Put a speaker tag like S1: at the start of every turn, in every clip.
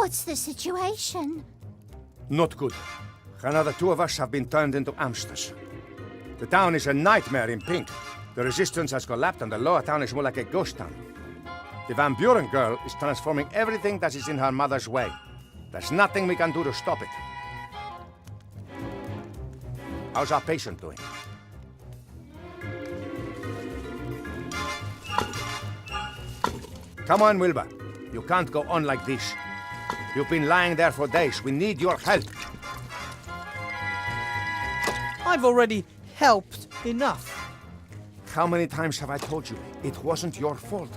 S1: What's the situation?
S2: Not good. Another 2 of us have been turned into hamsters. The town is a nightmare in pink. The resistance has collapsed and the lower town is more like a ghost town. The Van Buren girl is transforming everything that is in her mother's way. There's nothing we can do to stop it. How's our patient doing? Come on, Wilbur. You can't go on like this. You've been lying there for days. We need your help.
S3: I've already helped enough.
S2: How many times have I told you it wasn't your fault?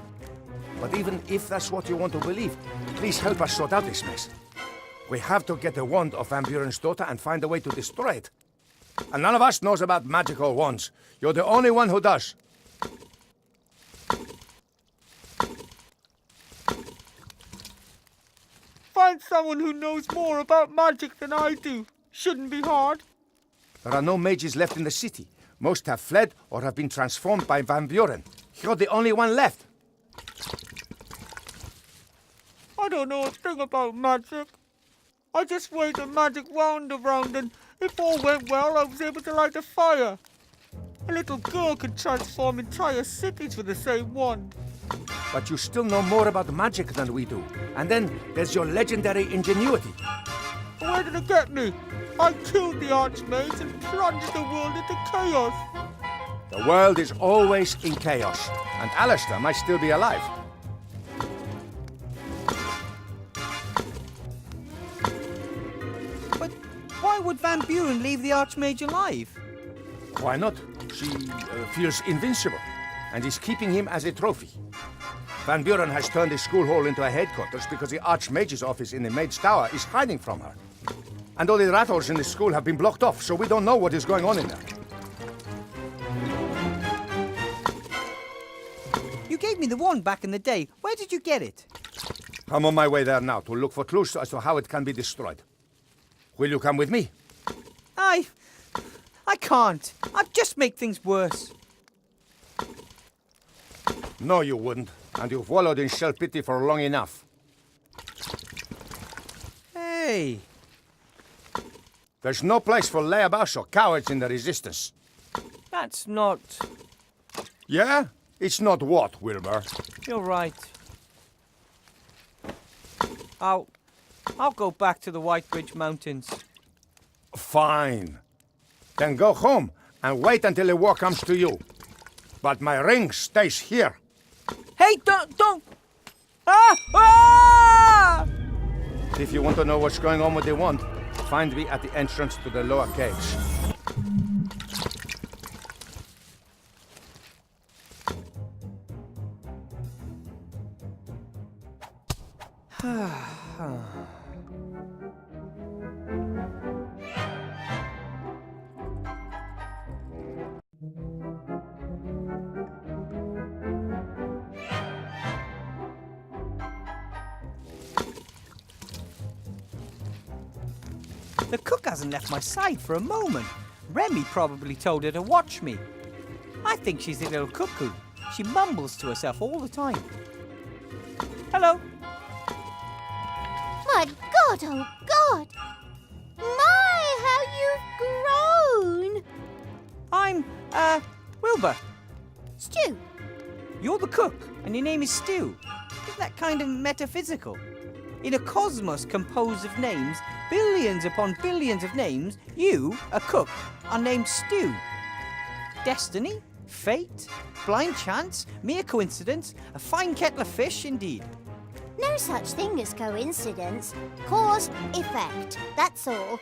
S2: But even if that's what you want to believe, please help us sort out this mess. We have to get the wand of Van Buren's daughter and find a way to destroy it. And none of us knows about magical wands. You're the only one who does.
S4: Find someone who knows more about magic than I do. Shouldn't be hard.
S2: There are no mages left in the city. Most have fled or have been transformed by Van Buren. You're the only one left.
S4: I don't know a thing about magic. I just waved a magic wand around and if all went well, I was able to light a fire. A little girl could transform entire cities with the same wand.
S2: But you still know more about magic than we do. And then there's your legendary ingenuity.
S4: Where did it get me? I killed the Archmage and plunged the world into chaos.
S2: The world is always in chaos. And Alistair might still be alive.
S3: But why would Van Buren leave the Archmage alive?
S2: Why not? She feels invincible and is keeping him as a trophy. Van Buren has turned the school hall into a headquarters because the Archmage's office in the Maid's Tower is hiding from her. And all the rat holes in the school have been blocked off, so we don't know what is going on in there.
S3: You gave me the wand back in the day. Where did you get it?
S2: I'm on my way there now to look for clues as to how it can be destroyed. Will you come with me?
S3: I can't. I'd just make things worse.
S2: No, you wouldn't. And you've wallowed in self-pity for long enough.
S3: Hey.
S2: There's no place for layabouts or cowards in the Resistance.
S3: That's not...
S2: Yeah? It's not what, Wilbur?
S3: You're right. I'll go back to the White Ridge Mountains.
S2: Fine. Then go home and wait until the war comes to you. But my ring stays here.
S3: Hey, don't! Ah! Ah!
S2: If you want to know what's going on with the wand, find me at the entrance to the lower caves.
S3: The cook hasn't left my side for a moment. Remy probably told her to watch me. I think she's a little cuckoo. She mumbles to herself all the time. Hello.
S1: My God, oh God! My, how you've grown!
S3: I'm, Wilbur.
S1: Stu,
S3: You're the cook, and your name is Stu. Isn't that kind of metaphysical? In a cosmos composed of names, billions upon billions of names, you, a cook, are named Stu. Destiny? Fate? Blind chance? Mere coincidence? A fine kettle of fish, indeed.
S1: no such thing as coincidence. Cause, effect, that's all.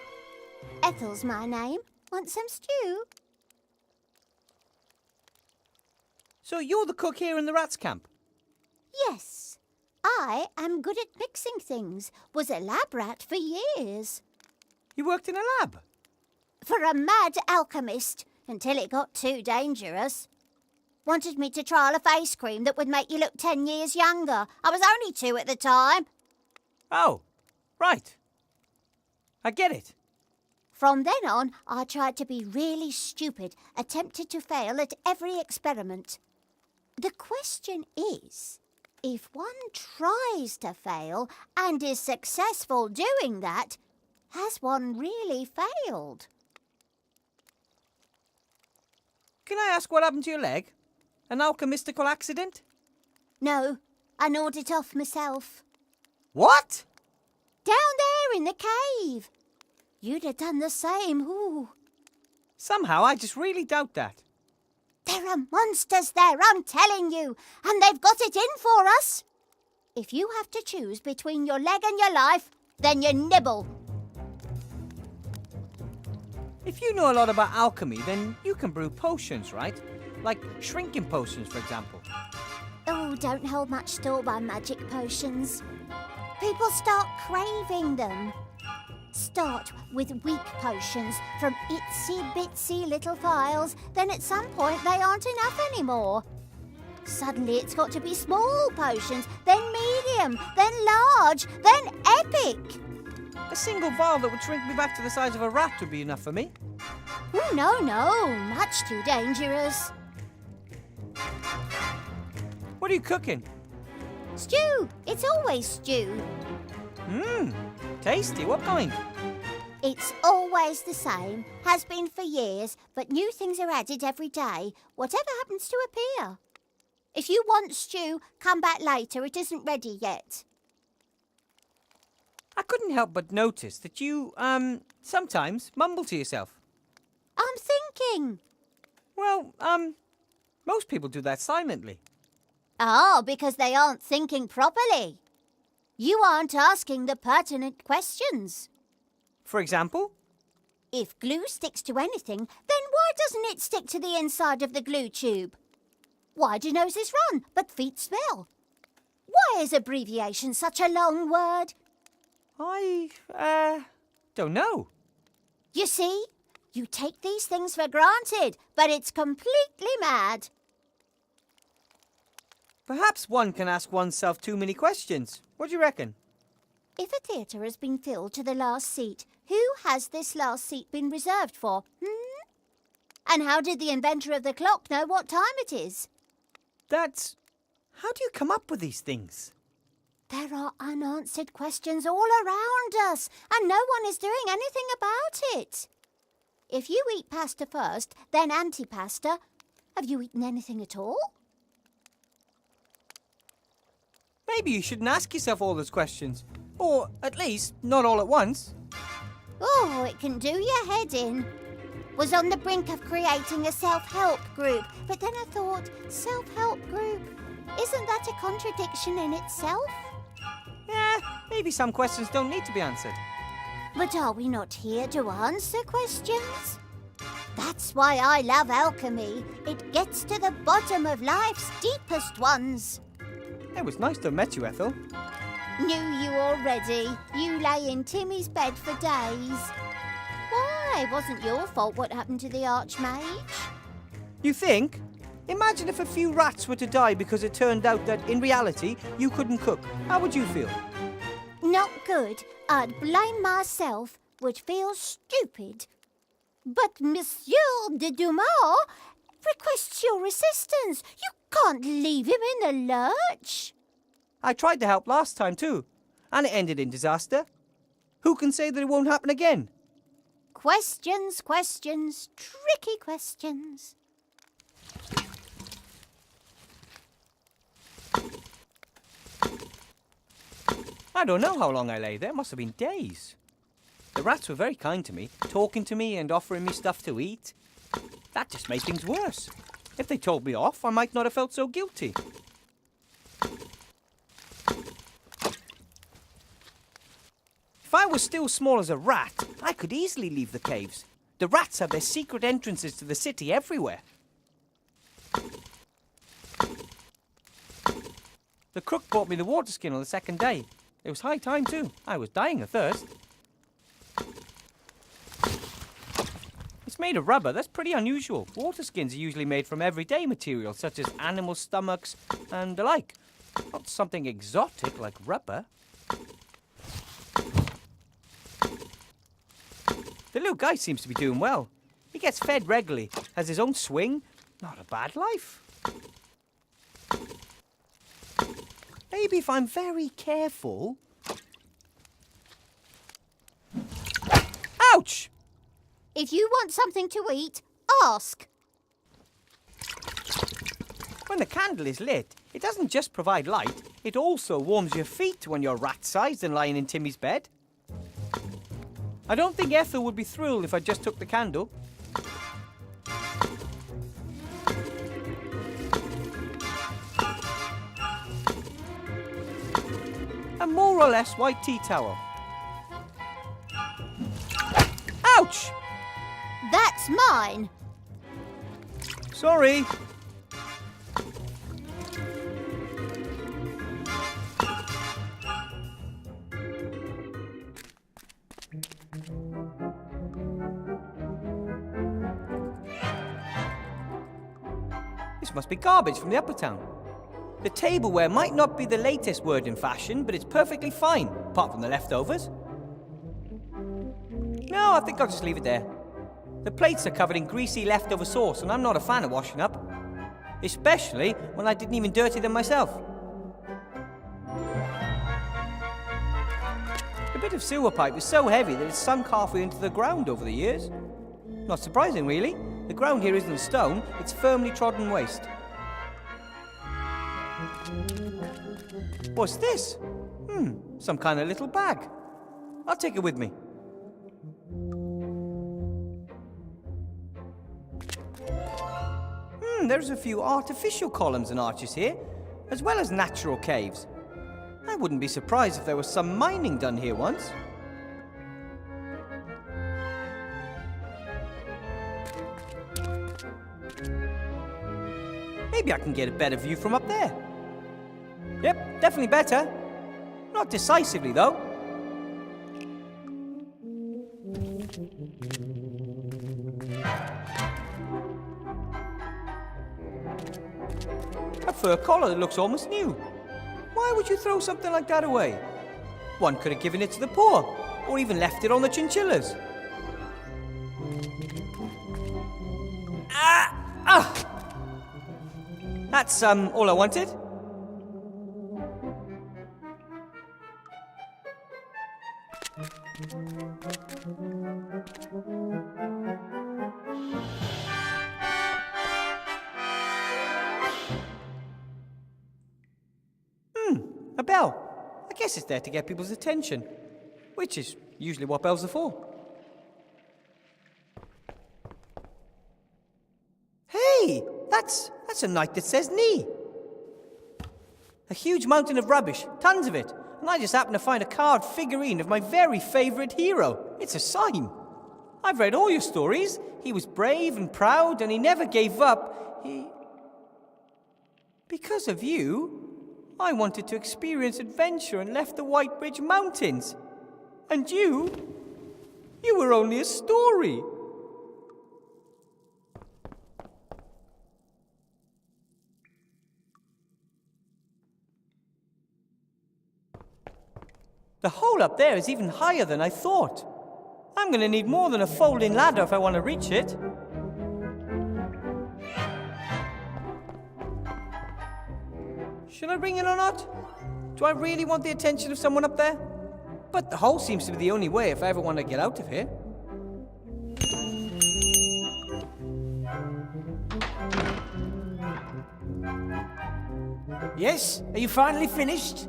S1: Ethel's my name. Want some stew?
S3: So you're the cook here in the rats' camp?
S1: Yes. I am good at mixing things. Was a lab rat for years.
S3: You worked in a lab?
S1: For a mad alchemist, until it got too dangerous. Wanted me to trial a face cream that would make you look 10 years younger. I was only 2 at the time.
S3: Oh, right. I get it.
S1: From then on, I tried to be really stupid, attempted to fail at every experiment. The question is, If one tries to fail and is successful doing that, has one really failed?
S3: Can I ask what happened to your leg? An alchemistical accident?
S1: No, I gnawed it off myself.
S3: What?
S1: Down there in the cave. You'd have done the same, ooh.
S3: Somehow I just really doubt that.
S1: There are monsters there, I'm telling you, and they've got it in for us. If you have to choose between your leg and your life, then you nibble.
S3: If you know a lot about alchemy, then you can brew potions, right? Like shrinking potions, for example.
S1: Oh, don't hold much store by magic potions. People start craving them. Start with weak potions from itsy-bitsy little vials, then at some point they aren't enough anymore. Suddenly it's got to be small potions, then medium, then large, then epic.
S3: A single vial that would shrink me back to the size of a rat would be enough for me.
S1: Oh, no, much too dangerous.
S3: What are you cooking?
S1: Stew, it's always stew.
S3: Tasty. What kind?
S1: It's always the same, has been for years, but new things are added every day, whatever happens to appear. If you want stew, come back later, it isn't ready yet.
S3: I couldn't help but notice that you, sometimes mumble to yourself.
S1: I'm thinking.
S3: Well, most people do that silently.
S1: Oh, because they aren't thinking properly. You aren't asking the pertinent questions.
S3: For example?
S1: If glue sticks to anything, then why doesn't it stick to the inside of the glue tube? Why do noses run, but feet smell? Why is abbreviation such a long word?
S3: I, don't know.
S1: You see, you take these things for granted, but it's completely mad.
S3: Perhaps one can ask oneself too many questions. What do you reckon?
S1: If a theatre has been filled to the last seat, who has this last seat been reserved for? And how did the inventor of the clock know what time it is?
S3: How do you come up with these things?
S1: There are unanswered questions all around us, and no one is doing anything about it. If you eat pasta first, then antipasta, have you eaten anything at all?
S3: Maybe you shouldn't ask yourself all those questions. Or, at least, not all at once.
S1: Oh, it can do your head in. Was on the brink of creating a self-help group, but then I thought, self-help group, isn't that a contradiction in itself?
S3: Yeah, maybe some questions don't need to be answered.
S1: But are we not here to answer questions? That's why I love alchemy. It gets to the bottom of life's deepest ones.
S3: It was nice to have met you, Ethel.
S1: Knew you already. You lay in Timmy's bed for days. Why? It wasn't your fault what happened to the Archmage.
S3: You think? Imagine if a few rats were to die because it turned out that, in reality, you couldn't cook. How would you feel?
S1: Not good. I'd blame myself. Would feel stupid. But Monsieur de Dumas requests your assistance. You can't leave him in the lurch.
S3: I tried to help last time too, and it ended in disaster. Who can say that it won't happen again?
S1: Questions, tricky questions.
S3: I don't know how long I lay there. It must have been days. The rats were very kind to me, talking to me and offering me stuff to eat. That just made things worse. If they told me off, I might not have felt so guilty. If I was still small as a rat, I could easily leave the caves. The rats have their secret entrances to the city everywhere. The crook brought me the water skin on the second day. It was high time too. I was dying of thirst. It's made of rubber. That's pretty unusual. Water skins are usually made from everyday materials such as animal stomachs and the like. Not something exotic like rubber. The little guy seems to be doing well. He gets fed regularly, has his own swing. Not a bad life. Maybe if I'm very careful... Ouch!
S1: If you want something to eat, ask.
S3: When the candle is lit, it doesn't just provide light, it also warms your feet when you're rat-sized and lying in Timmy's bed. I don't think Ethel would be thrilled if I just took the candle. A more or less white tea towel. Ouch!
S1: That's mine.
S3: Sorry. This must be garbage from the upper town. The tableware might not be the latest word in fashion, but it's perfectly fine, apart from the leftovers. No, I think I'll just leave it there. The plates are covered in greasy leftover sauce, and I'm not a fan of washing up. Especially when I didn't even dirty them myself. The bit of sewer pipe is so heavy that it's sunk halfway into the ground over the years. Not surprising, really. The ground here isn't stone, it's firmly trodden waste. What's this? Some kind of little bag. I'll take it with me. There's a few artificial columns and arches here, as well as natural caves. I wouldn't be surprised if there was some mining done here once. Maybe I can get a better view from up there. Yep, definitely better. Not decisively, though. A fur collar that looks almost new. Why would you throw something like that away? One could have given it to the poor, or even left it on the chinchillas. That's, all I wanted. A bell. I guess it's there to get people's attention, which is usually what bells are for. Hey, that's a knight that says knee. A huge mountain of rubbish, tons of it, and I just happened to find a carved figurine of my very favourite hero. It's a sign. I've read all your stories. He was brave and proud, and he never gave up. Because of you, I wanted to experience adventure and left the White Ridge Mountains. And you were only a story. The hole up there is even higher than I thought. I'm going to need more than a folding ladder if I want to reach it. Should I ring it or not? Do I really want the attention of someone up there? But the hole seems to be the only way if I ever want to get out of here.
S5: Yes? Are you finally finished?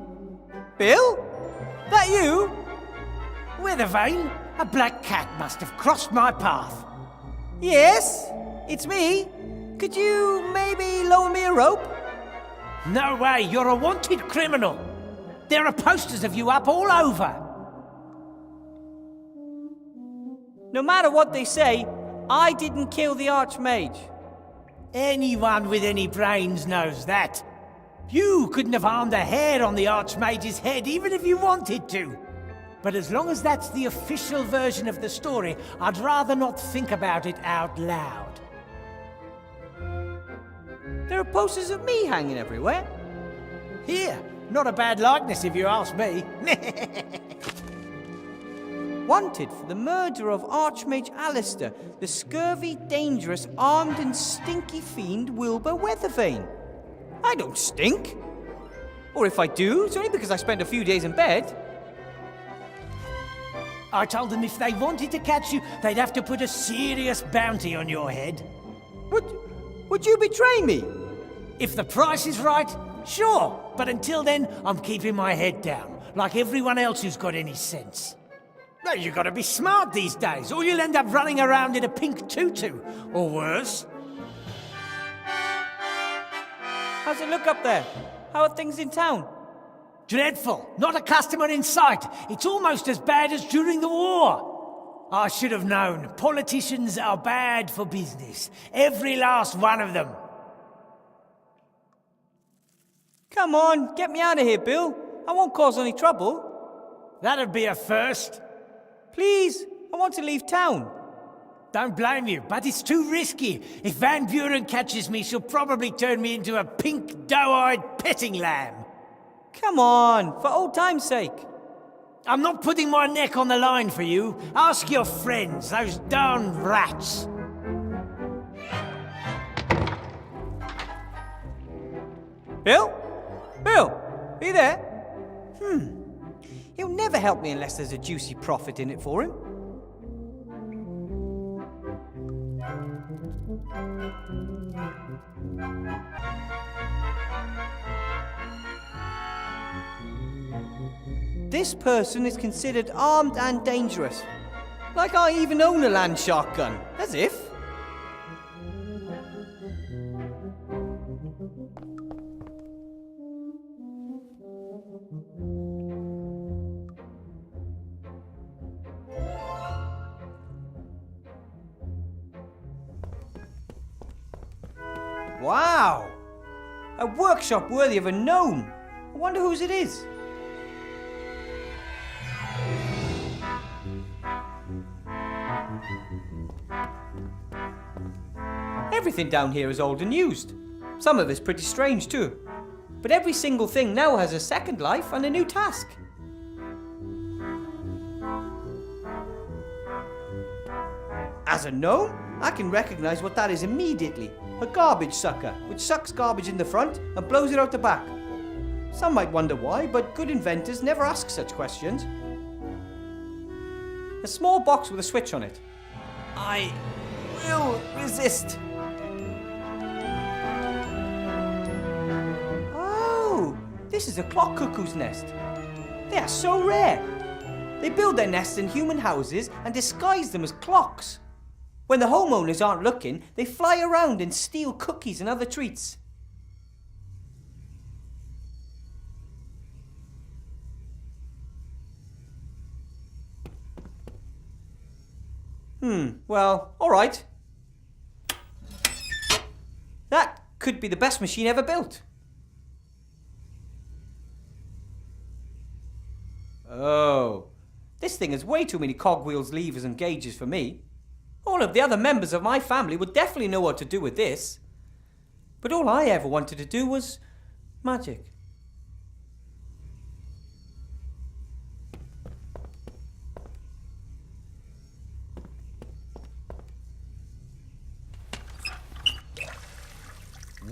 S3: Bill? That you?
S5: With a vein, a black cat must have crossed my path.
S3: Yes, it's me. Could you maybe lower me a rope?
S5: No way, you're a wanted criminal. There are posters of you up all over.
S3: No matter what they say, I didn't kill the Archmage.
S5: Anyone with any brains knows that. You couldn't have harmed a hair on the Archmage's head, even if you wanted to. But as long as that's the official version of the story, I'd rather not think about it out loud.
S3: There are posters of me hanging everywhere.
S5: Here, not a bad likeness if you ask me.
S3: Wanted for the murder of Archmage Alistair, the scurvy, dangerous, armed and stinky fiend Wilbur Weathervane. I don't stink. Or if I do, it's only because I spent a few days in bed.
S5: I told them if they wanted to catch you, they'd have to put a serious bounty on your head.
S3: Would you betray me?
S5: If the price is right, sure. But until then, I'm keeping my head down, like everyone else who's got any sense. No, you gotta be smart these days, or you'll end up running around in a pink tutu, or worse.
S3: How's it look up there? How are things in town?
S5: Dreadful. Not a customer in sight. It's almost as bad as during the war. I should have known. Politicians are bad for business. Every last one of them.
S3: Come on, get me out of here, Bill. I won't cause any trouble.
S5: That'd be a first.
S3: Please, I want to leave town.
S5: Don't blame you, but it's too risky. If Van Buren catches me, she'll probably turn me into a pink, doe-eyed petting lamb.
S3: Come on, for old time's sake.
S5: I'm not putting my neck on the line for you. Ask your friends, those darn rats.
S3: Bill? Bill, are you there? He'll never help me unless there's a juicy profit in it for him. This person is considered armed and dangerous. Like I even own a land shark gun. As if. Wow! A workshop worthy of a gnome. I wonder whose it is. Everything down here is old and used. Some of it's pretty strange too. But every single thing now has a second life and a new task. As a gnome, I can recognize what that is immediately. A garbage sucker, which sucks garbage in the front and blows it out the back. Some might wonder why, but good inventors never ask such questions. A small box with a switch on it. I will resist. Oh, this is a clock cuckoo's nest. They are so rare. They build their nests in human houses and disguise them as clocks. When the homeowners aren't looking, they fly around and steal cookies and other treats. Well, all right. That could be the best machine ever built. Oh, this thing has way too many cogwheels, levers and gauges for me. All of the other members of my family would definitely know what to do with this. But all I ever wanted to do was magic.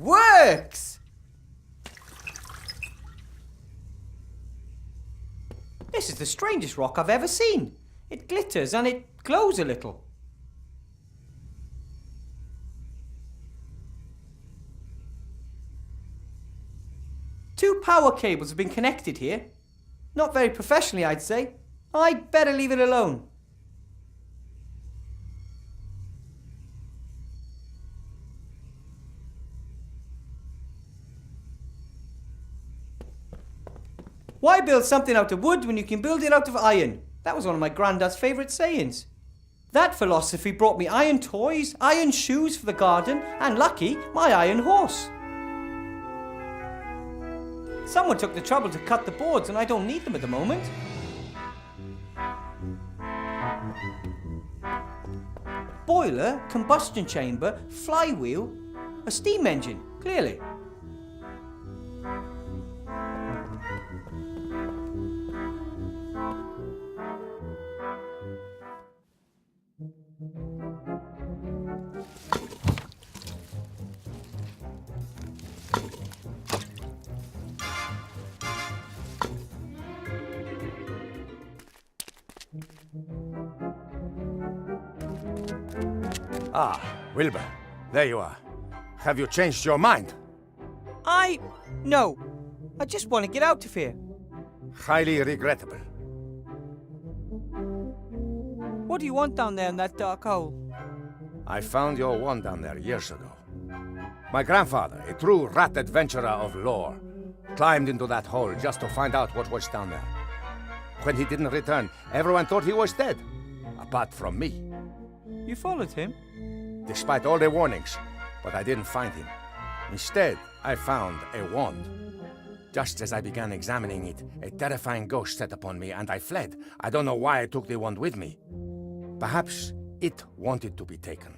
S3: Works! This is the strangest rock I've ever seen. It glitters and it glows a little. Two power cables have been connected here. Not very professionally, I'd say. I'd better leave it alone. Why build something out of wood when you can build it out of iron? That was one of my granddad's favourite sayings. That philosophy brought me iron toys, iron shoes for the garden, and lucky, my iron horse. Someone took the trouble to cut the boards and I don't need them at the moment. Boiler, combustion chamber, flywheel, a steam engine, clearly.
S2: Ah, Wilbur, there you are. Have you changed your mind?
S3: No. I just want to get out of here.
S2: Highly regrettable.
S3: What do you want down there in that dark hole?
S2: I found your wand down there years ago. My grandfather, a true rat adventurer of lore, climbed into that hole just to find out what was down there. When he didn't return, everyone thought he was dead, apart from me.
S3: You followed him?
S2: Despite all the warnings, but I didn't find him. Instead, I found a wand. Just as I began examining it, a terrifying ghost set upon me and I fled. I don't know why I took the wand with me. Perhaps it wanted to be taken.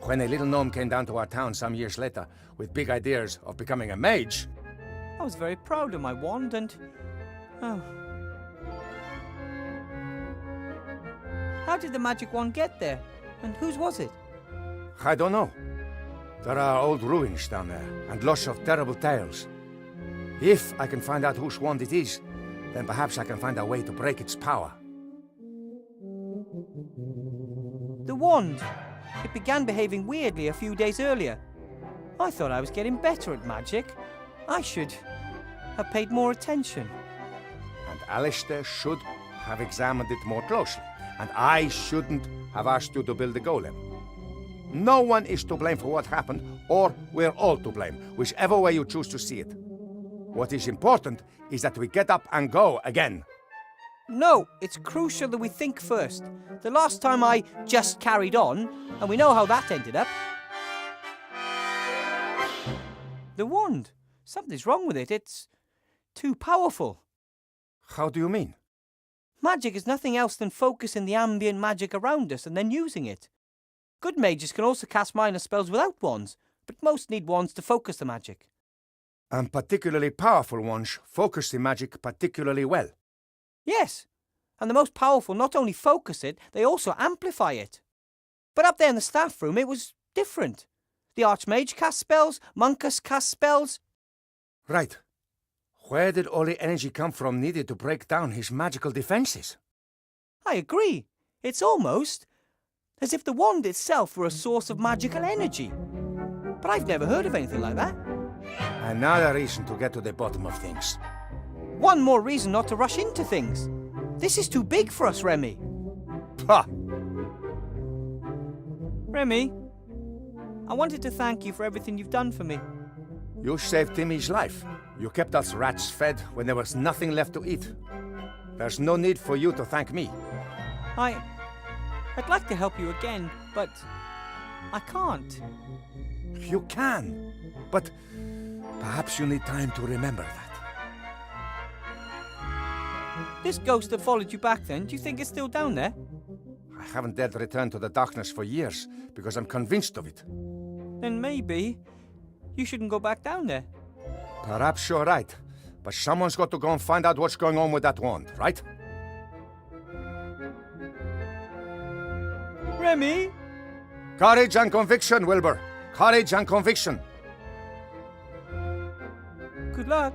S2: When a little gnome came down to our town some years later with big ideas of becoming a mage,
S3: I was very proud of my wand and... Oh. How did the magic wand get there? And whose was it?
S2: I don't know. There are old ruins down there and lots of terrible tales. If I can find out whose wand it is, then perhaps I can find a way to break its power.
S3: The wand. It began behaving weirdly a few days earlier. I thought I was getting better at magic. I should have paid more attention.
S2: And Alistair should have examined it more closely. And I shouldn't have asked you to build the golem. No one is to blame for what happened, or we're all to blame, whichever way you choose to see it. What is important is that we get up and go again.
S3: No, it's crucial that we think first. The last time I just carried on, and we know how that ended up. The wand. Something's wrong with it. It's too powerful.
S2: How do you mean?
S3: Magic is nothing else than focusing the ambient magic around us and then using it. Good mages can also cast minor spells without wands, but most need wands to focus the magic.
S2: And particularly powerful ones focus the magic particularly well.
S3: Yes, and the most powerful not only focus it, they also amplify it. But up there in the staff room, it was different. The Archmage cast spells, Monkus cast spells.
S2: Right. Where did all the energy come from needed to break down his magical defenses?
S3: I agree. It's almost as if the wand itself were a source of magical energy. But I've never heard of anything like that.
S2: Another reason to get to the bottom of things.
S3: One more reason not to rush into things. This is too big for us, Remy.
S2: Ha!
S3: Remy, I wanted to thank you for everything you've done for me.
S2: You saved Timmy's life. You kept us rats fed when there was nothing left to eat. There's no need for you to thank me.
S3: I'd like to help you again, but I can't.
S2: You can, but perhaps you need time to remember that.
S3: This ghost that followed you back then, do you think it's still down there?
S2: I haven't dared return to the darkness for years because I'm convinced of it.
S3: Then maybe you shouldn't go back down there.
S2: Perhaps you're right, but someone's got to go and find out what's going on with that wand, right?
S3: Remy?
S2: Courage and conviction, Wilbur. Courage and conviction.
S3: Good luck.